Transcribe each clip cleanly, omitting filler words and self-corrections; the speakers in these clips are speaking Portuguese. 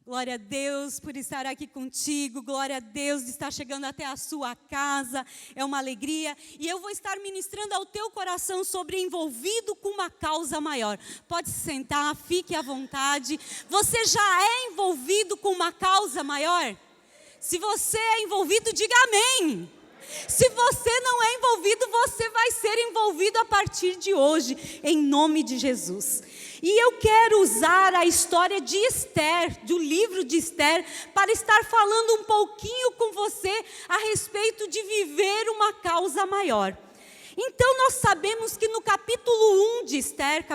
Glória a Deus por estar aqui contigo, glória a Deus de estar chegando até a sua casa, é uma alegria. E eu vou estar ministrando ao teu coração sobre envolvido com uma causa maior. Pode se sentar, fique à vontade. Você já é envolvido com uma causa maior? Se você é envolvido, diga amém. Se você não é envolvido, você vai ser envolvido a partir de hoje, em nome de Jesus. E eu quero usar a história de Esther, do livro de Esther, para estar falando um pouquinho com você a respeito de viver uma causa maior. Então nós sabemos que no capítulo 1 de Esther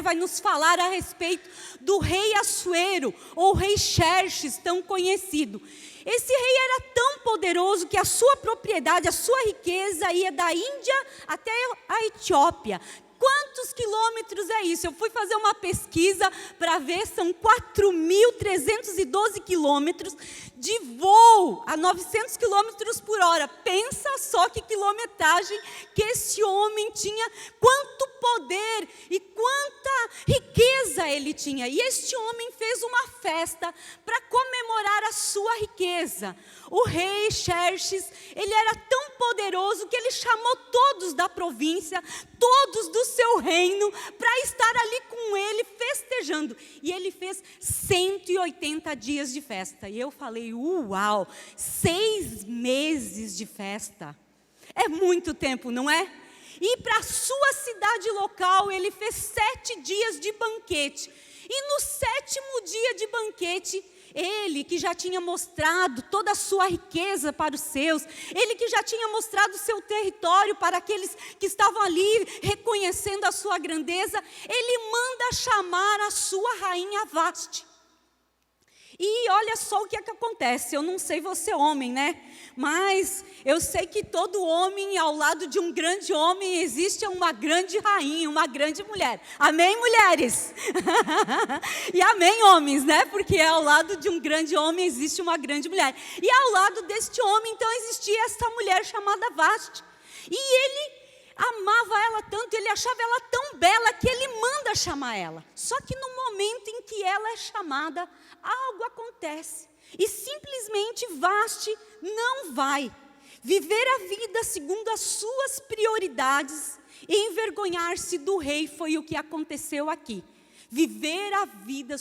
vai nos falar a respeito do rei Assuero, ou rei Xerxes, tão conhecido. Esse rei era tão poderoso que a sua propriedade, a sua riqueza ia da Índia até a Etiópia. Quantos quilômetros é isso? Eu fui fazer uma pesquisa para ver, são 4.312 quilômetros de voo a 900 quilômetros por hora. Pensa só que quilometragem que esse homem tinha, quanto poder e quanta riqueza ele tinha. E este homem fez uma festa para comemorar a sua riqueza. O rei Xerxes, ele era tão poderoso que ele chamou todos da província, todos do seu reino, para estar ali com ele festejando. E ele fez 180 dias de festa. E eu falei, uau, 6 meses de festa. É muito tempo, não é? E para a sua cidade local, ele fez 7 dias de banquete. E no 7º dia de banquete, ele que já tinha mostrado toda a sua riqueza para os seus, ele que já tinha mostrado o seu território para aqueles que estavam ali reconhecendo a sua grandeza, ele manda chamar a sua rainha Vaste. E olha só o que é que acontece, eu não sei você homem, né? Mas eu sei que todo homem, ao lado de um grande homem, existe uma grande rainha, uma grande mulher. Amém, mulheres? E amém, homens, né? Porque ao lado de um grande homem existe uma grande mulher. E ao lado deste homem, então, existia essa mulher chamada Vaste. E ele amava ela tanto, ele achava ela tão bela que ele manda chamar ela. Só que no momento em que ela é chamada, algo acontece. E simplesmente Vaste não vai viver a vida segundo as suas prioridades e envergonhar-se do rei. Foi o que aconteceu aqui. Viver a vida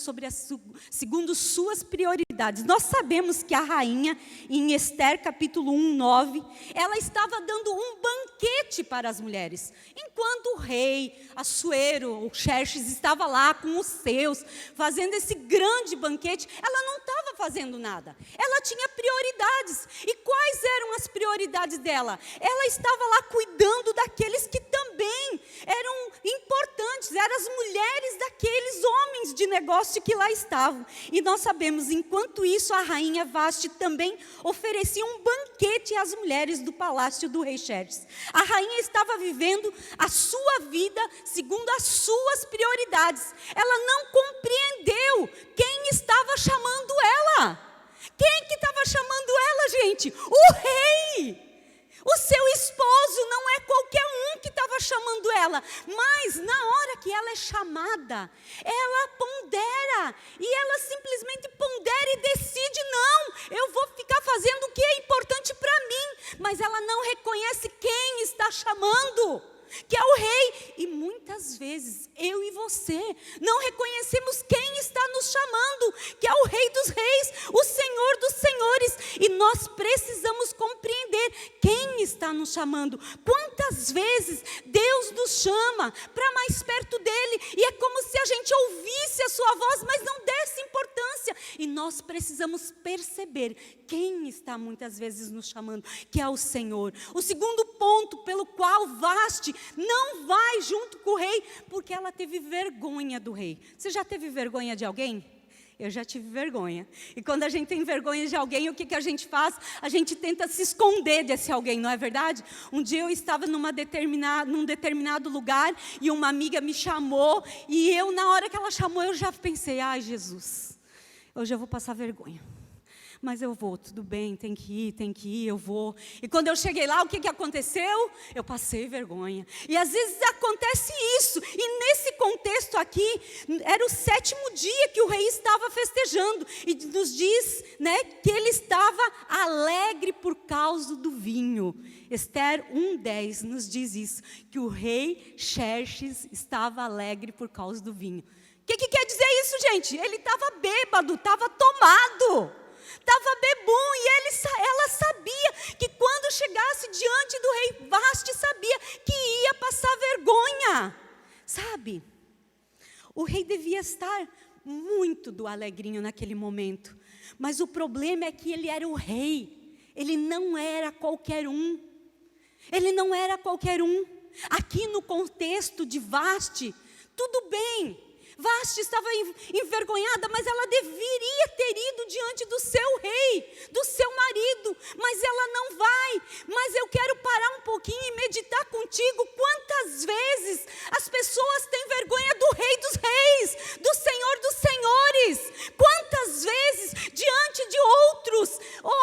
segundo suas prioridades. Nós sabemos que a rainha, em Esther capítulo 1, 9, ela estava dando um banquete para as mulheres. Enquanto o rei Assuero, o Xerxes, estava lá com os seus, fazendo esse grande banquete, ela não estava fazendo nada. Ela tinha prioridades. E quais eram as prioridades dela? Ela estava lá cuidando daqueles que também eram importantes, eram as mulheres daqueles homens de negócio que lá estavam. E nós sabemos, enquanto isso, a rainha Vaste também oferecia um banquete às mulheres do palácio do rei Xerxes. A rainha estava vivendo a sua vida segundo as suas prioridades. Ela não compreendeu quem estava chamando ela. Quem que estava chamando ela, gente? O rei! O seu esposo, não é qualquer um que estava chamando ela, mas na hora que ela é chamada, ela pondera, e ela simplesmente pondera e decide, não, eu vou ficar fazendo o que é importante para mim, mas ela não reconhece quem está chamando, que é o rei. E muitas vezes eu e você não reconhecemos quem está nos chamando, que é o rei dos reis, o senhor dos senhores, e nós precisamos compreender quem está nos chamando. Quantas vezes Deus nos chama para mais perto dele, e é como se a gente ouvisse a sua voz, mas não desse importância, e nós precisamos perceber quem está muitas vezes nos chamando, que é o Senhor. O segundo ponto pelo qual Vaste não vai junto com o rei, porque ela teve vergonha do rei. Você já teve vergonha de alguém? Eu já tive vergonha. E quando a gente tem vergonha de alguém, o que a gente faz? A gente tenta se esconder desse alguém, não é verdade? Um dia eu estava num determinado lugar e uma amiga me chamou, e eu, na hora que ela chamou, eu já pensei, ai Jesus, hoje eu vou passar vergonha. Mas eu vou, tudo bem, tem que ir, eu vou. E quando eu cheguei lá, o que aconteceu? Eu passei vergonha. E às vezes acontece isso. E nesse contexto aqui, era o 7º dia que o rei estava festejando. E nos diz, né, que ele estava alegre por causa do vinho. Esther 1:10 nos diz isso, que o rei Xerxes estava alegre por causa do vinho. O que quer dizer isso, gente? Ele estava bêbado, estava tomado. Estava bebum e ela sabia que quando chegasse diante do rei Vasti, sabia que ia passar vergonha. Sabe? O rei devia estar muito do alegrinho naquele momento. Mas o problema é que ele era o rei. Ele não era qualquer um. Ele não era qualquer um. Aqui no contexto de Vasti, tudo bem. Vasti estava envergonhada, mas ela deveria ter ido diante do seu rei, do seu marido, mas ela não vai. Mas eu quero parar um pouquinho e meditar contigo. Quantas vezes as pessoas têm vergonha do Rei dos Reis, do Senhor dos Senhores? Quantas vezes diante de outros,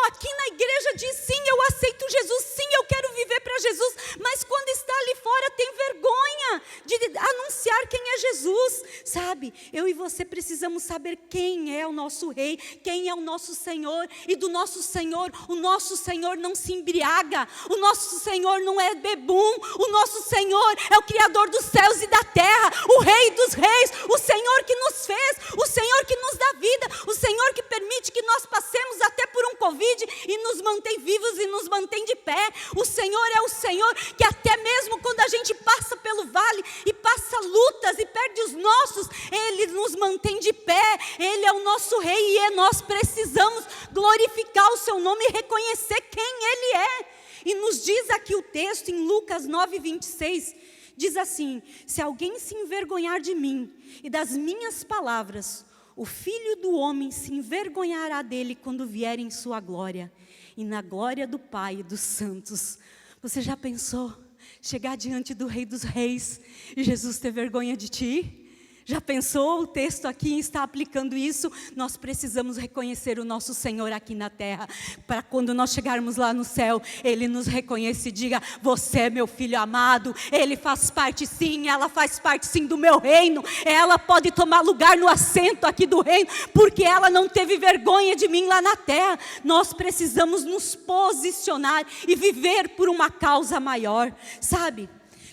aqui na igreja diz sim, eu aceito Jesus, sim, eu quero viver para Jesus, mas quando está ali fora tem vergonha de anunciar quem é Jesus, sabe? Eu e você precisamos saber quem é o nosso Rei, quem é o nosso Senhor, e do nosso Senhor, o nosso Senhor não se embriaga, o nosso Senhor não é bebum, o nosso Senhor é o Criador dos céus e da terra, o Rei dos Reis, o Senhor que nos fez, o Senhor que nos dá vida, o Senhor que permite que nós passemos até por um Covid e nos mantém vivos e nos mantém de pé. O Senhor é o Senhor que até mesmo quando a gente passa pelo vale e passa lutas e perde os nossos, Ele nos mantém de pé. Ele é o nosso Rei e nós precisamos glorificar o seu nome e reconhecer quem Ele é. E nos diz aqui o texto em Lucas 9:26, diz assim: se alguém se envergonhar de mim e das minhas palavras, o Filho do Homem se envergonhará dele quando vier em sua glória e na glória do Pai e dos santos. Você já pensou chegar diante do Rei dos Reis e Jesus ter vergonha de ti? Já pensou? O texto aqui está aplicando isso. Nós precisamos reconhecer o nosso Senhor aqui na terra, para quando nós chegarmos lá no céu, Ele nos reconheça e diga: você é meu filho amado, Ele faz parte sim, ela faz parte sim do meu reino, ela pode tomar lugar no assento aqui do reino, porque ela não teve vergonha de mim lá na terra. Nós precisamos nos posicionar e viver por uma causa maior, sabe?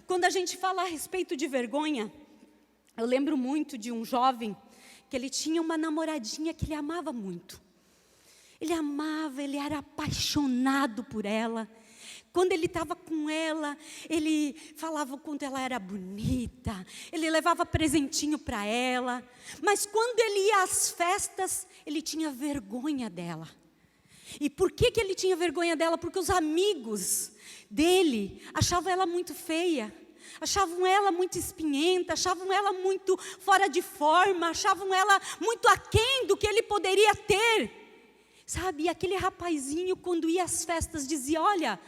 Quando a gente fala a respeito de vergonha, eu lembro muito de um jovem que ele tinha uma namoradinha que ele amava muito. Ele amava, ele era apaixonado por ela. Quando ele estava com ela, ele falava o quanto ela era bonita, ele levava presentinho para ela. Mas quando ele ia às festas, ele tinha vergonha dela. E por que ele tinha vergonha dela? Porque os amigos dele achavam ela muito feia. Achavam ela muito espinhenta, achavam ela muito fora de forma, achavam ela muito aquém do que ele poderia ter. Sabe, e aquele rapazinho quando ia às festas dizia: olha,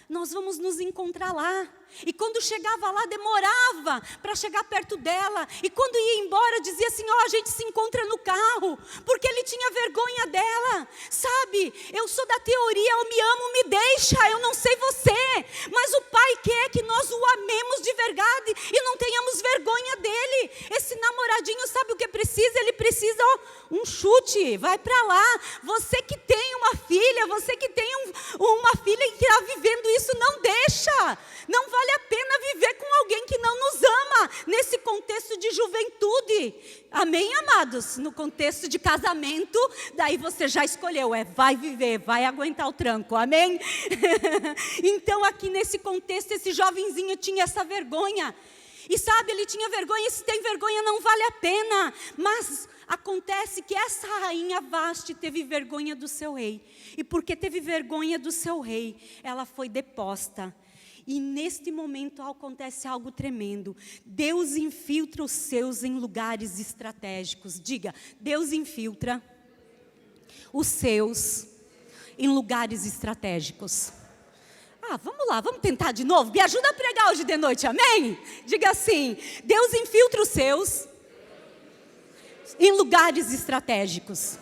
nós vamos nos encontrar lá. E quando chegava lá demorava para chegar perto dela. E quando ia embora dizia assim: a gente se encontra no carro. Porque ele tinha vergonha dela. Sabe, eu sou da teoria, eu me amo, me deixa, eu não sei você. Mas o Pai quer que nós o amemos de verdade e não tenhamos vergonha dele. Esse namoradinho sabe o que precisa? Ele precisa um chute, vai para lá. Você que tem uma filha, você que tem uma filha que está vivendo isso, não deixa. Não vale a pena viver com alguém que não nos ama, nesse contexto de juventude. Amém, amados? No contexto de casamento, daí você já escolheu, vai viver, vai aguentar o tranco, amém? Então aqui nesse contexto, esse jovenzinho tinha essa vergonha. E sabe, ele tinha vergonha, e se tem vergonha não vale a pena. Mas acontece que essa rainha Vasti teve vergonha do seu rei. E porque teve vergonha do seu rei, ela foi deposta. E neste momento acontece algo tremendo. Deus infiltra os seus em lugares estratégicos. Diga: Deus infiltra os seus em lugares estratégicos. Vamos lá, vamos tentar de novo. Me ajuda a pregar hoje de noite, amém? Diga assim: Deus infiltra os seus em lugares estratégicos.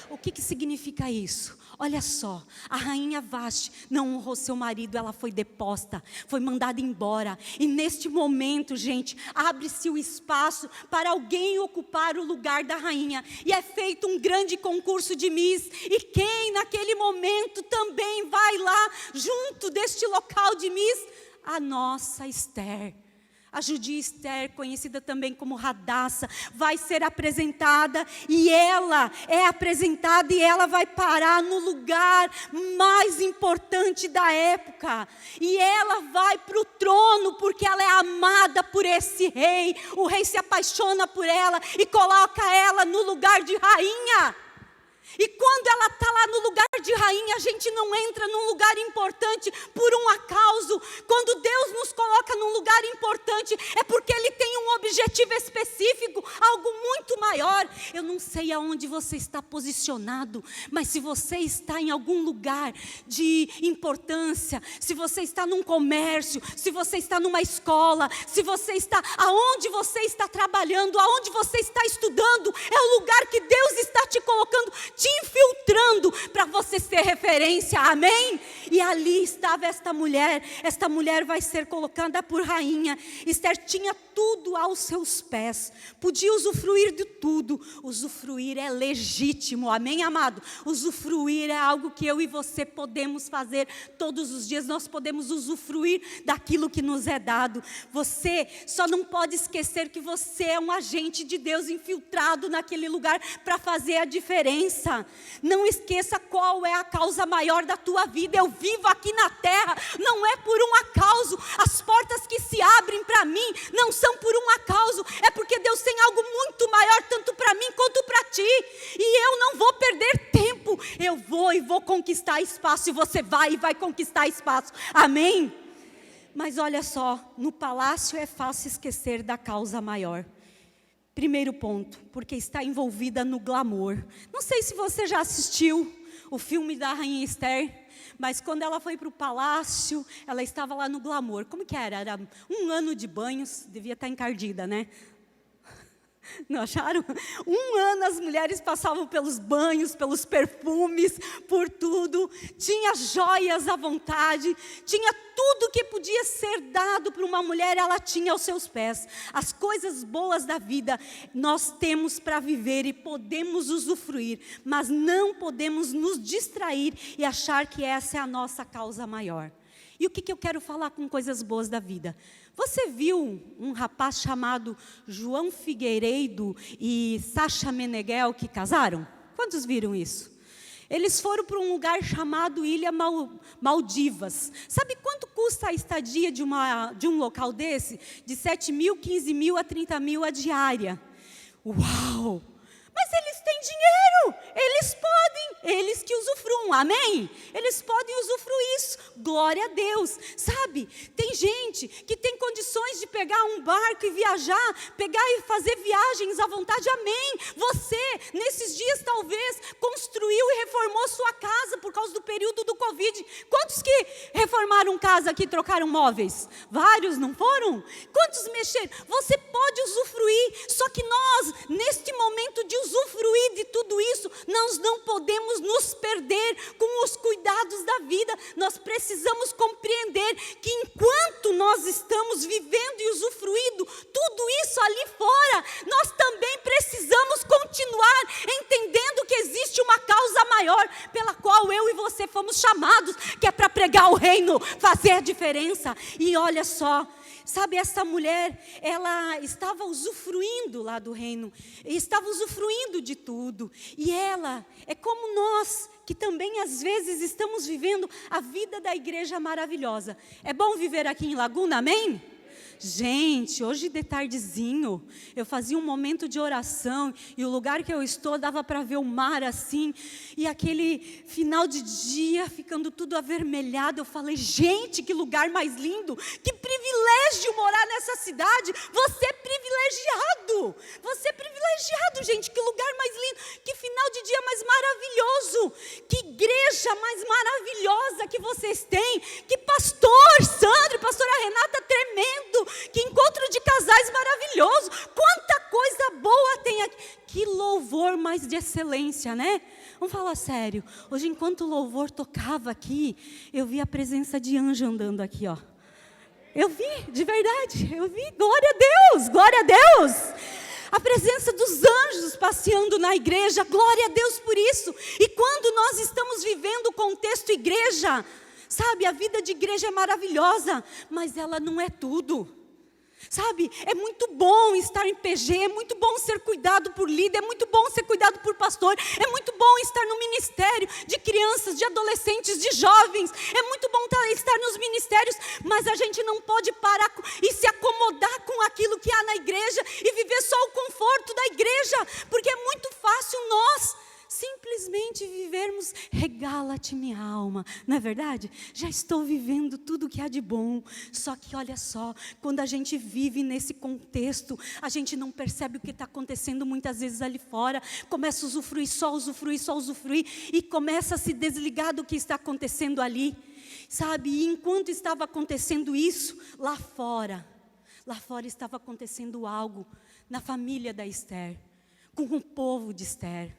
O que significa isso? Olha só, a rainha Vaste não honrou seu marido, ela foi deposta, foi mandada embora. E neste momento, gente, abre-se o espaço para alguém ocupar o lugar da rainha. E é feito um grande concurso de Miss. E quem naquele momento também vai lá, junto deste local de Miss? A nossa Esther. A judia Esther, conhecida também como Radassa, vai ser apresentada e ela é apresentada e ela vai parar no lugar mais importante da época. E ela vai para o trono porque ela é amada por esse rei. O rei se apaixona por ela e coloca ela no lugar de rainha. E quando ela está lá no lugar de rainha, a gente não entra num lugar importante por um acaso. Quando Deus nos coloca num lugar importante, é porque Ele tem um objetivo específico, algo muito maior. Eu não sei aonde você está posicionado, mas se você está em algum lugar de importância, se você está num comércio, se você está numa escola, se você está, aonde você está trabalhando, aonde você está estudando, é o lugar que Deus está te colocando, te infiltrando para você ser referência, amém? E ali estava esta mulher vai ser colocada por rainha. Esther tinha tudo aos seus pés, podia usufruir de tudo. Usufruir é legítimo, amém, amado? Usufruir é algo que eu e você podemos fazer todos os dias. Nós podemos usufruir daquilo que nos é dado. Você só não pode esquecer que você é um agente de Deus infiltrado naquele lugar para fazer a diferença. Não esqueça qual é a causa maior da tua vida. Eu vivo aqui na terra, não é por um acaso. As portas que se abrem para mim não são por um acaso, é porque Deus tem algo muito maior, tanto para mim quanto para ti. E eu não vou perder tempo, eu vou conquistar espaço, e você vai e vai conquistar espaço, amém? Mas olha só, no palácio é fácil esquecer da causa maior. Primeiro ponto, porque está envolvida no glamour. Não sei se você já assistiu o filme da Rainha Esther, mas quando ela foi para o palácio, ela estava lá no glamour. Como que era? Era 1 ano de banhos, devia estar encardida, né? Não acharam? 1 ano as mulheres passavam pelos banhos, pelos perfumes, por tudo. Tinha joias à vontade, tinha tudo que podia ser dado para uma mulher, ela tinha aos seus pés. As coisas boas da vida nós temos para viver e podemos usufruir, mas não podemos nos distrair e achar que essa é a nossa causa maior. E o que eu quero falar com coisas boas da vida? Você viu um rapaz chamado João Figueiredo e Sasha Meneghel que casaram? Quantos viram isso? Eles foram para um lugar chamado Ilha Maldivas. Sabe quanto custa a estadia de um local desse? De 7 mil, 15 mil a 30 mil a diária. Uau! Mas eles têm dinheiro, eles podem, eles que usufruam, amém? Eles podem usufruir isso, glória a Deus. Sabe, tem gente que tem condições de pegar um barco e viajar, pegar e fazer viagens à vontade, amém? Você, nesses dias talvez, construiu e reformou sua casa por causa do período do Covid. Quantos que reformaram casa aqui, trocaram móveis? Vários, não foram? Quantos mexeram? Você pode usufruir, só que nós, neste momento de usufruir de tudo isso, nós não podemos nos perder com os cuidados da vida. Nós precisamos compreender que enquanto nós estamos vivendo e usufruindo tudo isso ali fora, nós também precisamos continuar entendendo que existe uma causa maior pela qual eu e você fomos chamados, que é para pregar o reino, fazer a diferença. E olha só, sabe, essa mulher, ela estava usufruindo lá do reino, estava usufruindo de tudo, e ela é como nós, que também às vezes estamos vivendo a vida da igreja maravilhosa. É bom viver aqui em Laguna, amém? Gente, hoje de tardezinho, eu fazia um momento de oração, e o lugar que eu estou dava para ver o mar assim, e aquele final de dia, ficando tudo avermelhado. Eu falei, gente, que lugar mais lindo, que privilégio morar nessa cidade. Você é privilegiado, gente, que lugar mais lindo, que final de dia mais maravilhoso, que igreja mais maravilhosa que vocês têm, que pastor Sandro, pastora Renata tremendo, que encontro de casais maravilhoso, quanta coisa boa tem aqui. Que louvor louvor mais de excelência, né? Vamos falar sério. Hoje, enquanto o louvor tocava aqui, eu vi a presença de anjo andando aqui, ó. Eu vi, de verdade, eu vi. Glória a Deus, glória a Deus. A presença dos anjos passeando na igreja, glória a Deus por isso. E quando nós estamos vivendo o contexto igreja, sabe, a vida de igreja é maravilhosa, mas ela não é tudo. Sabe, é muito bom estar em PG, é muito bom ser cuidado por líder, é muito bom ser cuidado por pastor, é muito bom estar no ministério de crianças, de adolescentes, de jovens, é muito bom estar nos ministérios, mas a gente não pode parar e se acomodar com aquilo que há na igreja e viver só o conforto da igreja, porque é muito fácil nós simplesmente vivermos, regala-te minha alma, não é verdade? Já estou vivendo tudo que há de bom, só que olha só, quando a gente vive nesse contexto, a gente não percebe o que está acontecendo muitas vezes ali fora, começa a usufruir, e começa a se desligar do que está acontecendo ali, sabe? E enquanto estava acontecendo isso, lá fora estava acontecendo algo na família da Esther, com o povo de Esther.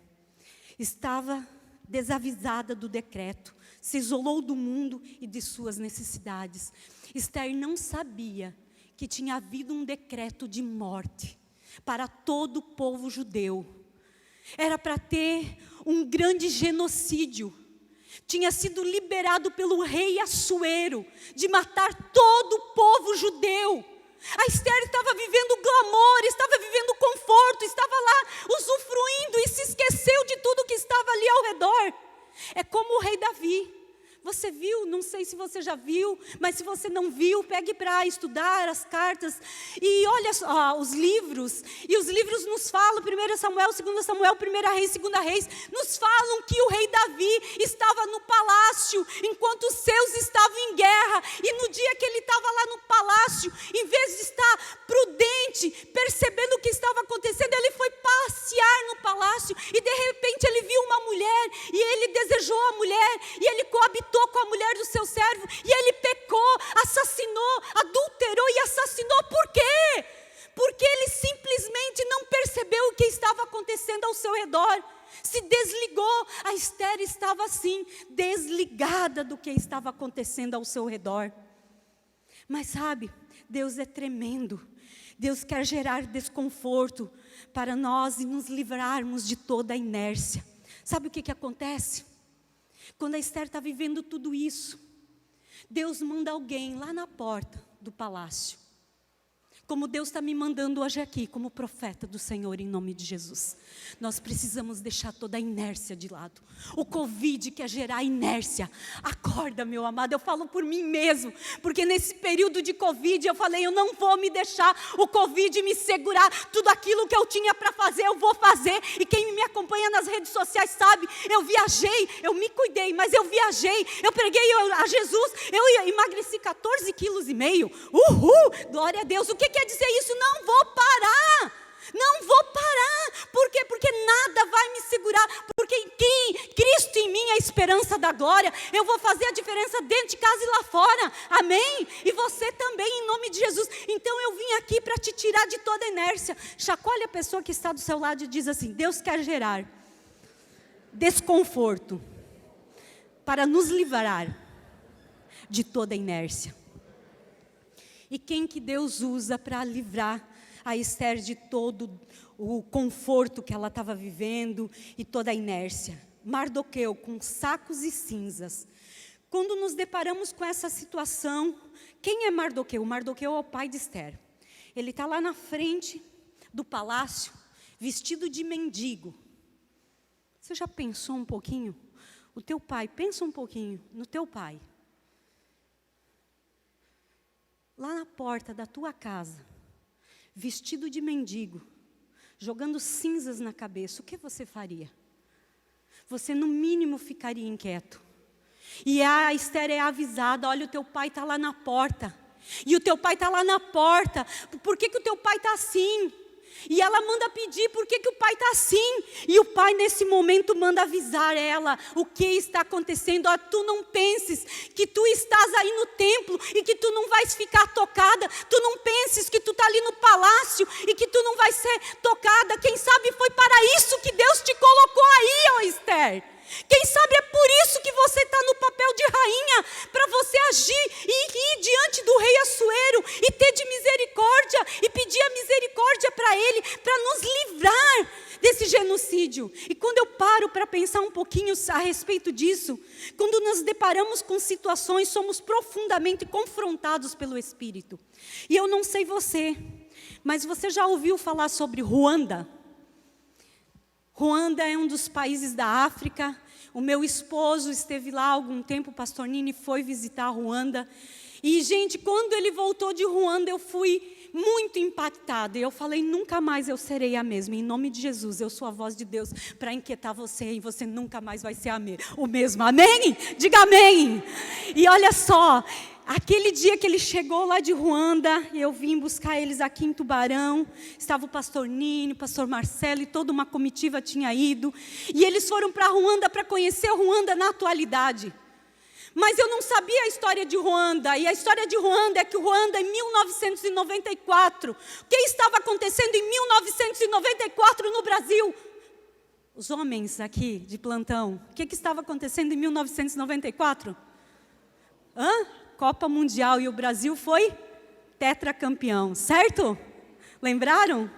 Estava desavisada do decreto, se isolou do mundo e de suas necessidades. Esther não sabia que tinha havido um decreto de morte para todo o povo judeu. Era para ter um grande genocídio. Tinha sido liberado pelo rei Assuero de matar todo o povo judeu. A Esther estava vivendo glamour, estava vivendo conforto, estava lá usufruindo e se esqueceu de tudo que estava ali ao redor. É como o rei Davi. Você viu? Não sei se você já viu, mas se você não viu, pegue para estudar as cartas. E olha só, os livros. E os livros nos falam, 1 Samuel, 2 Samuel, 1 Reis, 2 Reis, nos falam que o rei Davi estava no palácio, enquanto os seus estavam em guerra. E no dia que ele estava lá no palácio, em vez de estar prudente, percebendo o que estava acontecendo, ele foi passear no palácio. E de repente ele viu uma mulher, e ele desejou a mulher, e ele coabitou com a mulher do seu servo, e ele pecou, assassinou, adulterou e assassinou. Por quê? Porque ele simplesmente não percebeu o que estava acontecendo ao seu redor, se desligou. A Esther estava assim, desligada do que estava acontecendo ao seu redor. Mas sabe, Deus é tremendo. Deus quer gerar desconforto para nós e nos livrarmos de toda a inércia. Sabe o que acontece? Quando a Esther está vivendo tudo isso, Deus manda alguém lá na porta do palácio. Como Deus está me mandando hoje aqui, como profeta do Senhor, em nome de Jesus. Nós precisamos deixar toda a inércia de lado. O Covid quer gerar inércia. Acorda, meu amado, eu falo por mim mesmo. Porque nesse período de Covid, eu falei, eu não vou me deixar o Covid me segurar. Tudo aquilo que eu tinha para fazer, eu vou fazer. E quem me acompanha nas redes sociais sabe, eu viajei, eu me cuidei, mas eu viajei. Eu preguei a Jesus, eu emagreci 14,5 quilos. Uhul, glória a Deus. O que quer dizer isso? Não vou parar. Não vou parar. Por quê? Porque nada vai me segurar. Porque em Cristo em mim é a esperança da glória. Eu vou fazer a diferença dentro de casa e lá fora. Amém? E você também, em nome de Jesus. Então eu vim aqui para te tirar de toda a inércia. Chacoalhe a pessoa que está do seu lado e diz assim: Deus quer gerar desconforto para nos livrar de toda a inércia. E quem que Deus usa para livrar a Esther de todo o conforto que ela estava vivendo e toda a inércia? Mardoqueu, com sacos e cinzas. Quando nos deparamos com essa situação, quem é Mardoqueu? Mardoqueu é o pai de Esther. Ele está lá na frente do palácio, vestido de mendigo. Você já pensou um pouquinho? O teu pai, pensa um pouquinho no teu pai. Lá na porta da tua casa, vestido de mendigo, jogando cinzas na cabeça, o que você faria? Você no mínimo ficaria inquieto. E a Esther é avisada: olha, o teu pai está lá na porta. E o teu pai está lá na porta. Por que o teu pai está assim? E ela manda pedir por que o pai está assim. E o pai nesse momento manda avisar ela o que está acontecendo. Ó, tu não penses que tu estás aí no templo e que tu não vais ficar tocada. Tu não penses que tu está ali no palácio e que tu não vais ser tocada. Quem sabe foi para isso que Deus te colocou aí, ó Esther. Quem sabe é por isso que você está no papel de rainha, para você agir e ir diante do rei Assuero e ter de misericórdia e pedir a misericórdia para ele, para nos livrar desse genocídio. E quando eu paro para pensar um pouquinho a respeito disso, quando nos deparamos com situações, somos profundamente confrontados pelo Espírito. E eu não sei você, mas você já ouviu falar sobre Ruanda? Ruanda é um dos países da África. O meu esposo esteve lá há algum tempo, o pastor Nini foi visitar Ruanda. E, gente, quando ele voltou de Ruanda, eu fui muito impactada. E eu falei, nunca mais eu serei a mesma. Em nome de Jesus, eu sou a voz de Deus para inquietar você. E você nunca mais vai ser o mesmo. Amém? Diga amém. E olha só, aquele dia que ele chegou lá de Ruanda, eu vim buscar eles aqui em Tubarão, estava o pastor Nini, o pastor Marcelo e toda uma comitiva tinha ido, e eles foram para Ruanda para conhecer Ruanda na atualidade. Mas eu não sabia a história de Ruanda, e a história de Ruanda é que Ruanda em 1994, o que estava acontecendo em 1994 no Brasil? Os homens aqui de plantão, o que estava acontecendo em 1994? Copa Mundial, e o Brasil foi tetracampeão, certo? Lembraram?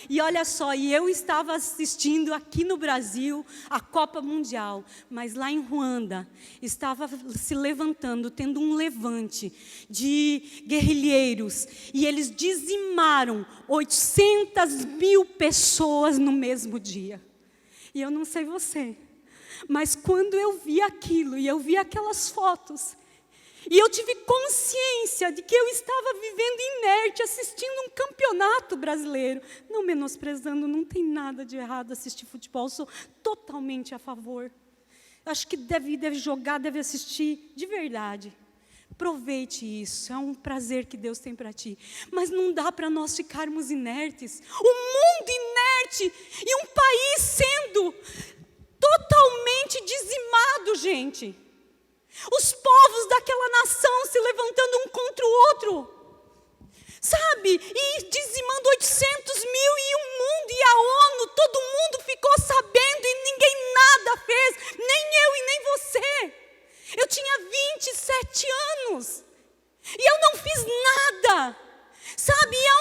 E olha só, e eu estava assistindo aqui no Brasil a Copa Mundial, mas lá em Ruanda estava se levantando, tendo um levante de guerrilheiros, e eles dizimaram 800 mil pessoas no mesmo dia. E eu não sei você, mas quando eu vi aquilo, e eu vi aquelas fotos, e eu tive consciência de que eu estava vivendo inerte, assistindo um campeonato brasileiro. Não menosprezando, não tem nada de errado assistir futebol, sou totalmente a favor. Acho que deve jogar, deve assistir de verdade. Aproveite isso, é um prazer que Deus tem para ti. Mas não dá para nós ficarmos inertes. O mundo inerte e um país sendo totalmente dizimado, gente. Os povos daquela nação se levantando um contra o outro, sabe? E dizimando 800 mil e o mundo e a ONU, todo mundo ficou sabendo e ninguém nada fez, nem eu e nem você. Eu tinha 27 anos e eu não fiz nada. Sabe, é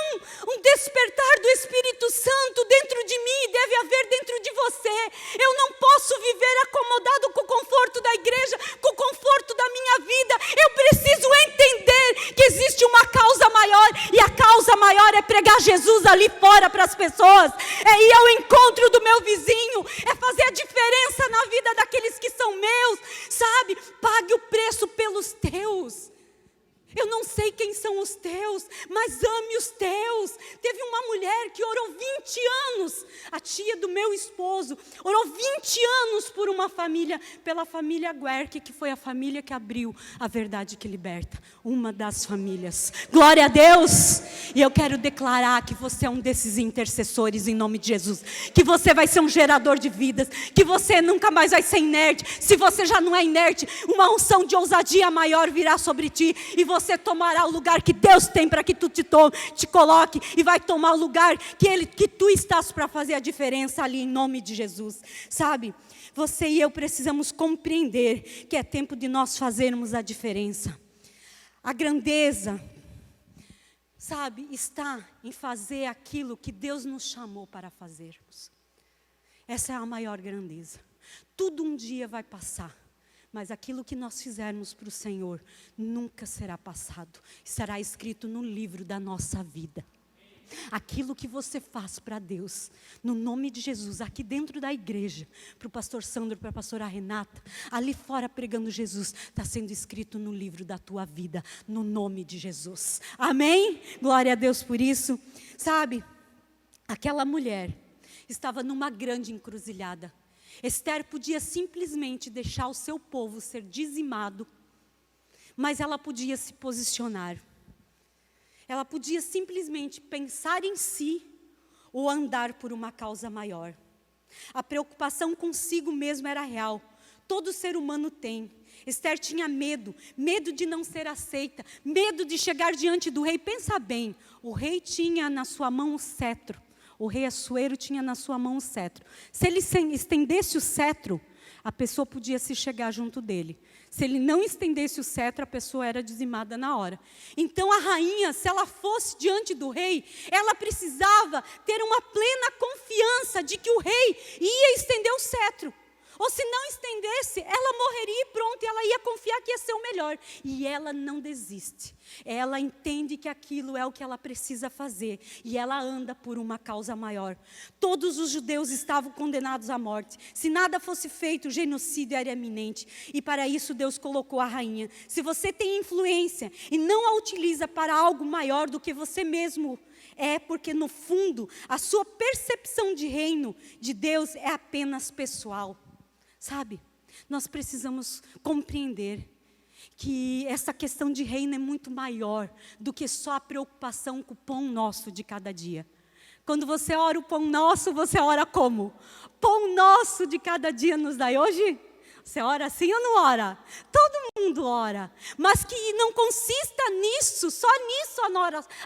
um despertar do Espírito Santo dentro de mim e deve haver dentro de você. Eu não posso viver acomodado com o conforto da igreja, com o conforto da minha vida. Eu preciso entender que existe uma causa maior, e a causa maior é pregar Jesus ali fora para as pessoas, é ir ao encontro do meu vizinho, é fazer a diferença na vida daqueles que são meus, sabe? Pague o preço pelos teus. Eu não sei quem são os teus, mas ame os teus. Teve uma mulher que orou 20 anos, a tia do meu esposo, orou 20 anos por uma família, pela família Guerque, que foi a família que abriu a verdade que liberta. Uma das famílias. Glória a Deus! E eu quero declarar que você é um desses intercessores em nome de Jesus. Que você vai ser um gerador de vidas. Que você nunca mais vai ser inerte. Se você já não é inerte, uma unção de ousadia maior virá sobre ti. E você tomará o lugar que Deus tem para que tu te coloque, e vai tomar o lugar que tu estás para fazer a diferença ali em nome de Jesus, sabe? Você e eu precisamos compreender que é tempo de nós fazermos a diferença. A grandeza, sabe, está em fazer aquilo que Deus nos chamou para fazermos. Essa é a maior grandeza. Tudo um dia vai passar. Mas aquilo que nós fizermos para o Senhor nunca será passado. Será escrito no livro da nossa vida. Aquilo que você faz para Deus, no nome de Jesus, aqui dentro da igreja, para o pastor Sandro, para a pastora Renata, ali fora pregando Jesus, está sendo escrito no livro da tua vida, no nome de Jesus. Amém? Glória a Deus por isso. Sabe, aquela mulher estava numa grande encruzilhada. Esther podia simplesmente deixar o seu povo ser dizimado, mas ela podia se posicionar. Ela podia simplesmente pensar em si, ou andar por uma causa maior. A preocupação consigo mesmo era real. Todo ser humano tem. Esther tinha medo de não ser aceita, medo de chegar diante do rei. Pensa bem, o rei tinha na sua mão o cetro. O rei Assuero tinha na sua mão o cetro. Se ele estendesse o cetro, a pessoa podia se chegar junto dele. Se ele não estendesse o cetro, a pessoa era dizimada na hora. Então a rainha, se ela fosse diante do rei, ela precisava ter uma plena confiança de que o rei ia estender o cetro. Ou se não estendesse, ela morreria e pronto, e ela ia confiar que ia ser o melhor. E ela não desiste. Ela entende que aquilo é o que ela precisa fazer. E ela anda por uma causa maior. Todos os judeus estavam condenados à morte. Se nada fosse feito, o genocídio era iminente. E para isso Deus colocou a rainha. Se você tem influência e não a utiliza para algo maior do que você mesmo, é porque no fundo a sua percepção de reino de Deus é apenas pessoal. Sabe, nós precisamos compreender que essa questão de reino é muito maior do que só a preocupação com o pão nosso de cada dia. Quando você ora o pão nosso, você ora como? Pão nosso de cada dia nos dai hoje? Você ora assim ou não ora? Todo mundo ora. Mas que não consista nisso, só nisso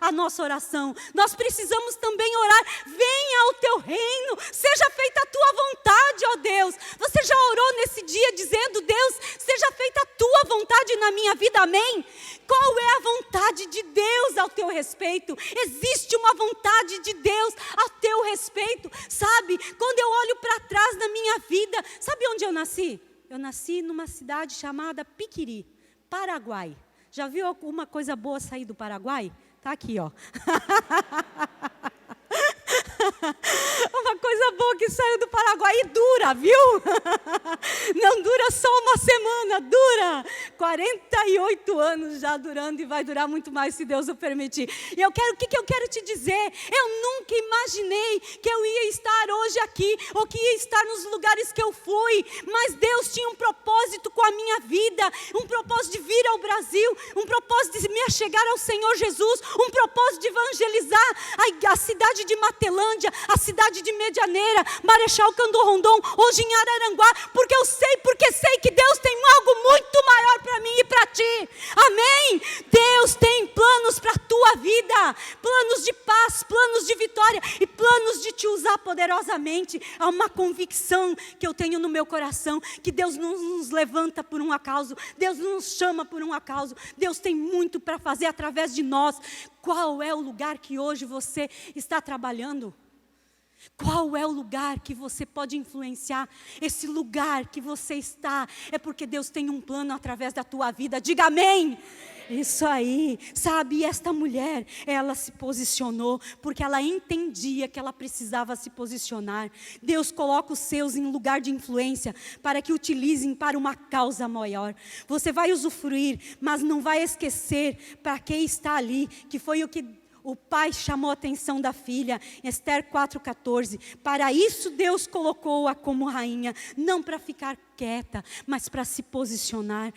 a nossa oração. Nós precisamos também orar, venha ao teu reino, seja feita a tua vontade, ó Deus. Você já orou nesse dia dizendo, Deus, seja feita a tua vontade na minha vida, amém? Qual é a vontade de Deus ao teu respeito? Existe uma vontade de Deus ao teu respeito, sabe? Quando eu olho para trás na minha vida, sabe onde eu nasci? Eu nasci numa cidade chamada Piquiri, Paraguai. Já viu alguma coisa boa sair do Paraguai? Tá aqui, ó. Uma coisa boa que saiu do Paraguai e dura, viu? Não dura só uma semana, dura 48 anos já durando e vai durar muito mais se Deus o permitir. E o que eu quero te dizer? Eu nunca imaginei que eu ia estar hoje aqui, ou que ia estar nos lugares que eu fui, mas Deus tinha um propósito com a minha vida, um propósito de vir ao Brasil, um propósito de me achegar ao Senhor Jesus, um propósito de evangelizar a cidade de Matelândia, a cidade de Medianeira, Marechal Cândido Rondon, hoje em Araranguá, porque sei que Deus tem algo muito maior para mim e para ti, amém? Deus tem planos para a tua vida, planos de paz, planos de vitória e planos de te usar poderosamente. Há uma convicção que eu tenho no meu coração, que Deus não nos levanta por um acaso, Deus não nos chama por um acaso, Deus tem muito para fazer através de nós. Qual é o lugar que hoje você está trabalhando? Qual é o lugar que você pode influenciar? Esse lugar que você está, é porque Deus tem um plano através da tua vida. Diga amém. Isso aí, sabe, e esta mulher, ela se posicionou, porque ela entendia que ela precisava se posicionar. Deus coloca os seus em lugar de influência, para que utilizem para uma causa maior. Você vai usufruir, mas não vai esquecer para quem está ali, que foi o que o pai chamou a atenção da filha, Esther 4,14. Para isso Deus colocou-a como rainha, não para ficar quieta, mas para se posicionar.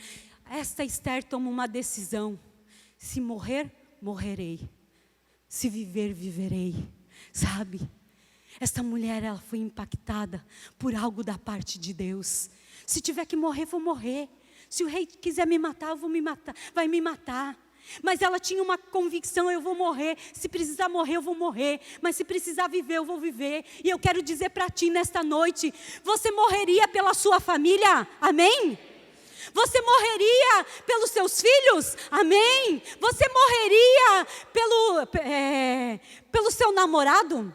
Esta Esther toma uma decisão: se morrer, morrerei, se viver, viverei. Sabe, esta mulher, ela foi impactada por algo da parte de Deus. Se tiver que morrer, vou morrer. Se o rei quiser me matar, eu vou me matar, vai me matar. Mas ela tinha uma convicção: eu vou morrer, se precisar morrer eu vou morrer, mas se precisar viver eu vou viver. E eu quero dizer para ti nesta noite, você morreria pela sua família, amém? Você morreria pelos seus filhos, amém? Você morreria pelo seu namorado?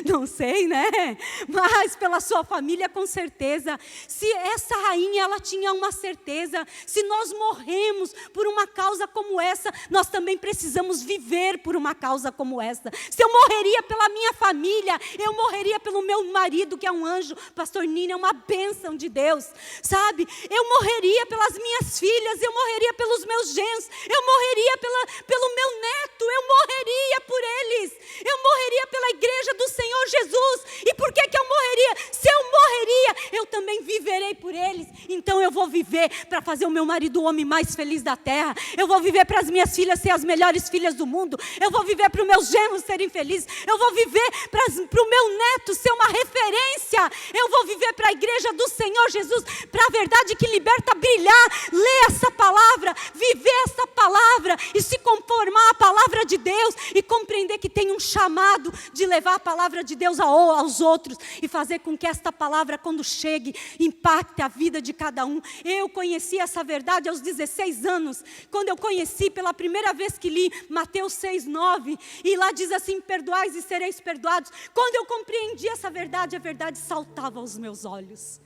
Não sei, né? Mas pela sua família, com certeza. Se essa rainha, ela tinha uma certeza: se nós morremos por uma causa como essa, nós também precisamos viver por uma causa como essa. Se eu morreria pela minha família, eu morreria pelo meu marido, que é um anjo. Pastor Nina é uma bênção de Deus, sabe? Eu morreria pelas minhas filhas, eu morreria pelos meus genros, eu morreria pelo meu neto, eu morreria por eles. Eu morreria pela igreja do Senhor Jesus. E por que eu morreria? Se eu morreria, eu também viverei por eles. então eu vou viver para fazer o meu marido o homem mais feliz da terra. Eu vou viver para as minhas filhas ser as melhores filhas do mundo. Eu vou viver para os meus genros serem felizes. Eu vou viver para o meu neto ser uma referência. Eu vou viver para a igreja do Senhor Jesus, para a verdade que liberta, brilhar. Ler essa palavra, viver essa palavra e se conformar à palavra de Deus e compreender que tem um chamado de levar a palavra de Deus aos outros e fazer com que esta palavra, quando chegue, impacte a vida de cada um. Eu conheci essa verdade aos 16 anos, quando eu conheci pela primeira vez que li Mateus 6:9, e lá diz assim: perdoais e sereis perdoados. Quando eu compreendi essa verdade, a verdade saltava aos meus olhos.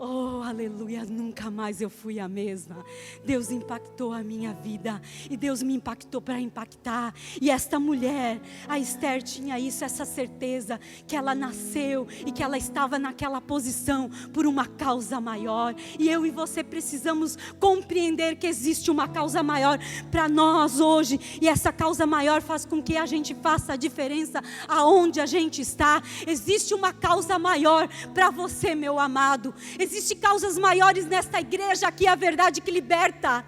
Oh, aleluia, nunca mais eu fui a mesma. Deus impactou a minha vida, e Deus me impactou para impactar. E esta mulher, a Esther, tinha isso, essa certeza, que ela nasceu e que ela estava naquela posição por uma causa maior. E eu e você precisamos compreender que existe uma causa maior para nós hoje, e essa causa maior faz com que a gente faça a diferença aonde a gente está. Existe uma causa maior para você, meu amado. Existem causas maiores nesta igreja aqui, a verdade que liberta.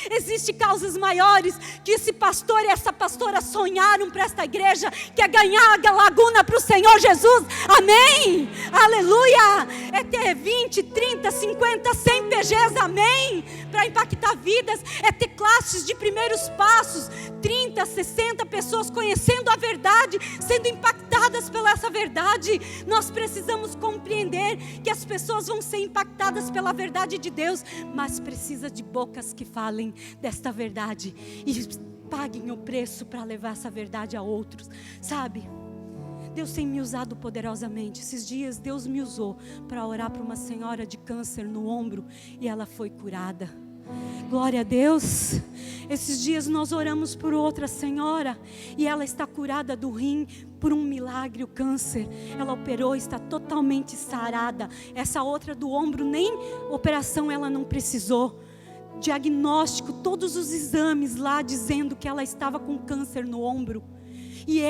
Existem causas maiores que esse pastor e essa pastora sonharam para esta igreja, que é ganhar a Laguna para o Senhor Jesus. Amém? Aleluia! É ter 20, 30, 50, 100 PGs, amém? Para impactar vidas. É ter classes de primeiros passos, 30, 60 pessoas conhecendo a verdade, sendo impactadas pela essa verdade. Nós precisamos compreender que as pessoas vão ser impactadas pela verdade de Deus, mas precisa de bocas que falem desta verdade e paguem o preço para levar essa verdade a outros, sabe? Deus tem me usado poderosamente. Esses dias Deus me usou para orar para uma senhora de câncer no ombro, e ela foi curada. Glória a Deus. Esses dias nós oramos por outra senhora, e ela está curada do rim por um milagre, o câncer. Ela operou, está totalmente sarada. Essa outra do ombro, nem operação ela não precisou. Diagnóstico, todos os exames lá dizendo que ela estava com câncer no ombro. E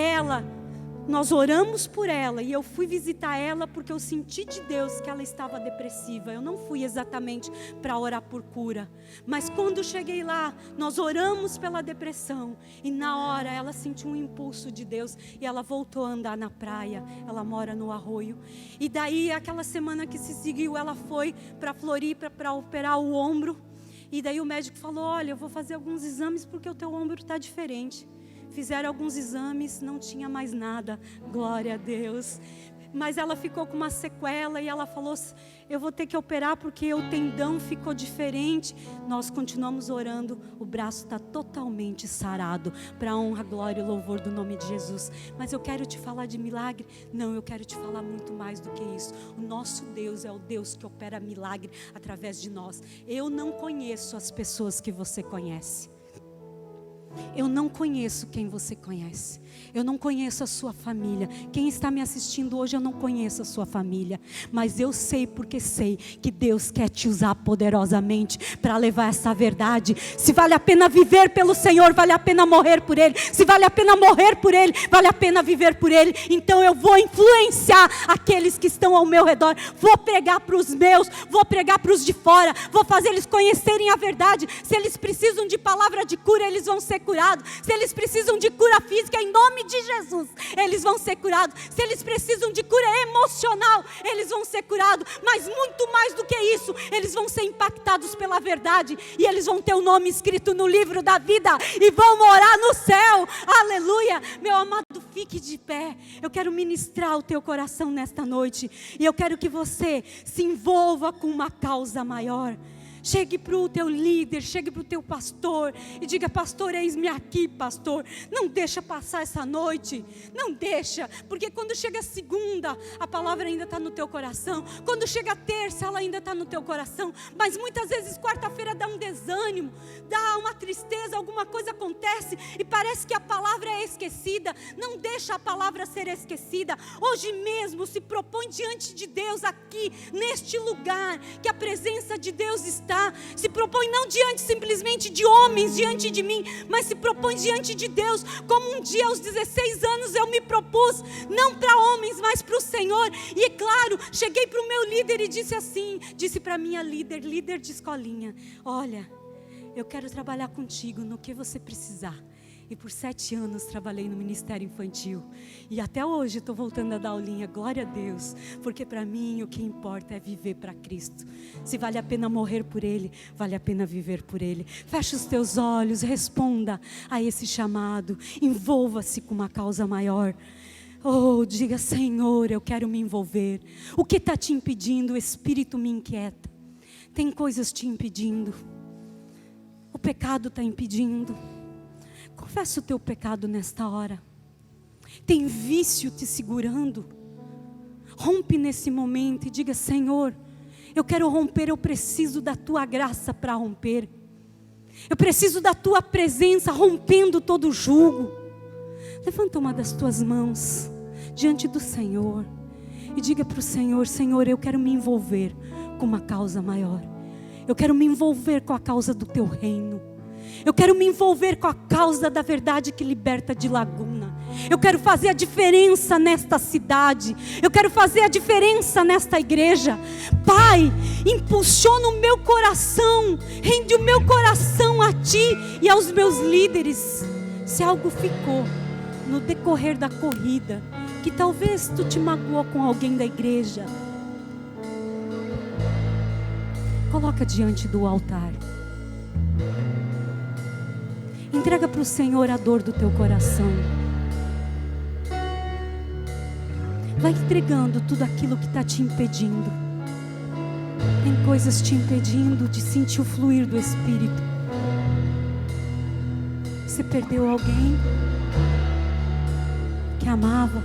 nós oramos por ela, e eu fui visitar ela porque eu senti de Deus que ela estava depressiva. Eu não fui exatamente para orar por cura, mas quando cheguei lá, nós oramos pela depressão, e na hora ela sentiu um impulso de Deus, e ela voltou a andar na praia. Ela mora no Arroio, e daí aquela semana que se seguiu, ela foi para Floripa para operar o ombro. E daí o médico falou: olha, eu vou fazer alguns exames porque o teu ombro está diferente. Fizeram alguns exames, não tinha mais nada. Glória a Deus. Mas ela ficou com uma sequela, e ela falou: eu vou ter que operar porque o tendão ficou diferente. Nós continuamos orando, o braço está totalmente sarado, para a honra, glória e louvor do nome de Jesus. Mas eu quero te falar de milagre? Não, eu quero te falar muito mais do que isso. O nosso Deus é o Deus que opera milagre através de nós. Eu não conheço as pessoas que você conhece. Eu não conheço quem você conhece. Eu não conheço a sua família. Quem está me assistindo hoje, eu não conheço a sua família. Mas eu sei, porque sei que Deus quer te usar poderosamente para levar essa verdade. Se vale a pena viver pelo Senhor, vale a pena morrer por Ele. Se vale a pena morrer por Ele, vale a pena viver por Ele. Então eu vou influenciar aqueles que estão ao meu redor. Vou pregar para os meus, vou pregar para os de fora. Vou fazer eles conhecerem a verdade. Se eles precisam de palavra de cura, eles vão ser curados. Se eles precisam de cura física, em nome de Jesus, eles vão ser curados. Se eles precisam de cura emocional, eles vão ser curados. Mas muito mais do que isso, eles vão ser impactados pela verdade, e eles vão ter o nome escrito no livro da vida, e vão morar no céu. Aleluia. Meu amado, fique de pé. Eu quero ministrar o teu coração nesta noite, e eu quero que você se envolva com uma causa maior. Chegue para o teu líder, chegue para o teu pastor e diga: pastor, eis-me aqui, pastor. Não deixa passar essa noite, não deixa, porque quando chega a segunda, a palavra ainda está no teu coração. Quando chega a terça, ela ainda está no teu coração. Mas muitas vezes quarta-feira dá um desânimo, dá uma tristeza, alguma coisa acontece e parece que a palavra é esquecida. Não deixa a palavra ser esquecida. Hoje mesmo se propõe diante de Deus aqui, neste lugar, que a presença de Deus está. enfrentar, se propõe não diante simplesmente de homens, diante de mim, mas se propõe diante de Deus, como um dia aos 16 anos eu me propus, não para homens, mas para o Senhor. E é claro, cheguei para o meu líder e disse assim, disse para minha líder de escolinha: olha, eu quero trabalhar contigo no que você precisar. E por 7 anos trabalhei no Ministério Infantil. E até hoje estou voltando a dar aulinha, glória a Deus. Porque para mim o que importa é viver para Cristo. Se vale a pena morrer por Ele, vale a pena viver por Ele. Feche os teus olhos, responda a esse chamado. Envolva-se com uma causa maior. Oh, diga: Senhor, eu quero me envolver. O que está te impedindo? O Espírito me inquieta. Tem coisas te impedindo. O pecado está impedindo. Confessa o teu pecado nesta hora. Tem vício te segurando. Rompe nesse momento e diga: Senhor, eu quero romper, eu preciso da tua graça para romper. Eu preciso da tua presença rompendo todo jugo. Levanta uma das tuas mãos diante do Senhor e diga para o Senhor: Senhor, eu quero me envolver com uma causa maior. Eu quero me envolver com a causa do teu reino. Eu quero me envolver com a causa da verdade que liberta de Laguna. Eu quero fazer a diferença nesta cidade. Eu quero fazer a diferença nesta igreja. Pai, impulsiona o meu coração. Rende o meu coração a Ti e aos meus líderes. Se algo ficou no decorrer da corrida, que talvez Tu te magoou com alguém da igreja, coloca diante do altar. Entrega para o Senhor a dor do teu coração. Vai entregando tudo aquilo que está te impedindo. Tem coisas te impedindo de sentir o fluir do Espírito. Você perdeu alguém que amava.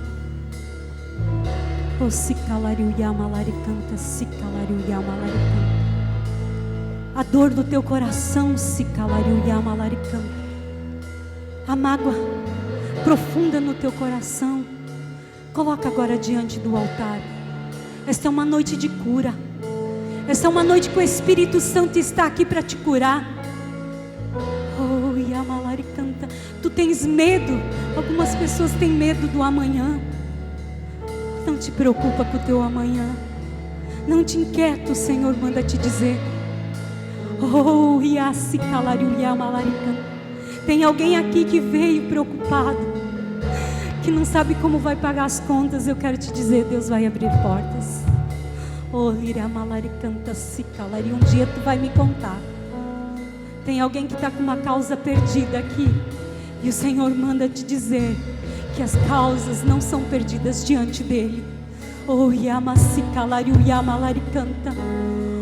Oh, se calariu yamalari canta, se calariu yamalari canta. A dor do teu coração, se calariu yamalari canta. A mágoa profunda no teu coração, coloca agora diante do altar. Esta é uma noite de cura. Esta é uma noite que o Espírito Santo está aqui para te curar. Oh, Yamalari canta. Tu tens medo. Algumas pessoas têm medo do amanhã. Não te preocupa com o teu amanhã. Não te inquieta, o Senhor manda te dizer. Oh, Yassi calariu Yamalari canta. Tem alguém aqui que veio preocupado, que não sabe como vai pagar as contas. Eu quero te dizer, Deus vai abrir portas. Oh, iramalari canta se calari. Um dia tu vai me contar. Tem alguém que está com uma causa perdida aqui, e o Senhor manda te dizer que as causas não são perdidas diante dele. Oh, yamasi calari, o yamalari canta.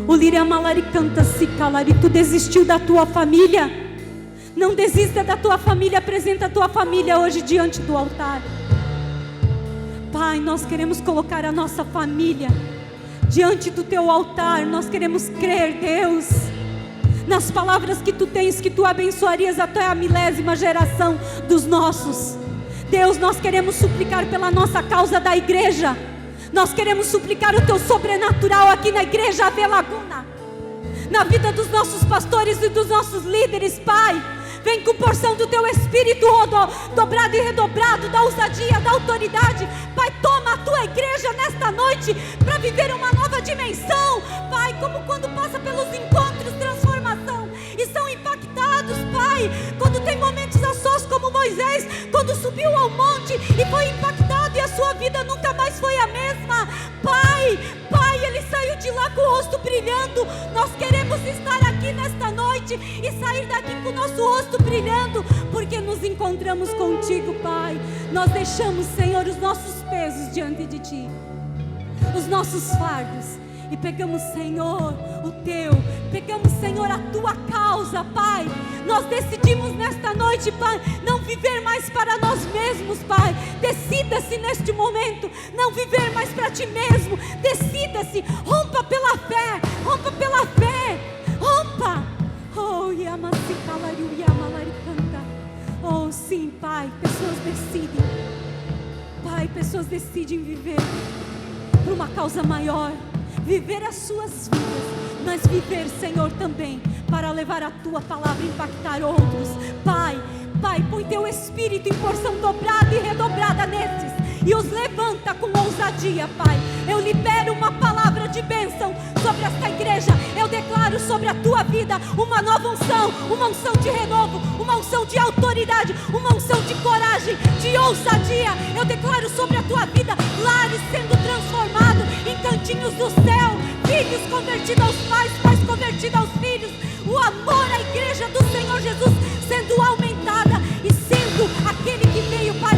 O liramalari canta se calari. Tu desistiu da tua família? Não desista da tua família, apresenta a tua família hoje diante do altar. Pai, nós queremos colocar a nossa família diante do teu altar. Nós queremos crer, Deus, nas palavras que tu tens, que tu abençoarias até a 1000ª geração dos nossos. Deus, nós queremos suplicar pela nossa causa da igreja. Nós queremos suplicar o teu sobrenatural aqui na igreja Ave Laguna, na vida dos nossos pastores e dos nossos líderes, Pai. Vem com porção do teu Espírito dobrado e redobrado, da ousadia, da autoridade. Pai, toma a tua igreja nesta noite para viver uma nova dimensão. Pai, como quando passa pelos encontros, transformação, e são impactados, Pai, quando tem momentos a sós como Moisés, quando subiu ao monte e foi impactado e a sua vida nunca mais foi a mesma. Pai, ele saiu de lá com o rosto brilhando. Nós queremos estar aqui nesta noite e sair daqui com o nosso rosto brilhando, porque nos encontramos contigo, Pai. Nós deixamos, Senhor, os nossos pesos diante de Ti, os nossos fardos, e pegamos, Senhor, pegamos, Senhor, a Tua causa, Pai. Nós decidimos nesta noite, Pai, não viver mais para nós mesmos, Pai. Decida-se neste momento, não viver mais para Ti mesmo. Decida-se, rompa pela fé, rompa. Oh, Yamasi calariu Yamalari canta. Oh, sim, Pai, pessoas decidem viver por uma causa maior. viver as suas vidas, mas viver, Senhor, também para levar a Tua palavra e impactar outros. Pai, põe Teu Espírito em porção dobrada e redobrada nesses, e os levanta com ousadia, Pai. Eu libero uma palavra de bênção sobre esta igreja. Eu declaro sobre a Tua vida uma nova unção, uma unção de renovo, uma unção de autoridade, uma unção de coragem, de ousadia. Eu declaro sobre a Tua vida lares sendo transformados em cantinhos do céu, filhos convertidos aos pais, pais convertidos aos filhos, o amor à igreja do Senhor Jesus sendo aumentada e sendo aquele que veio para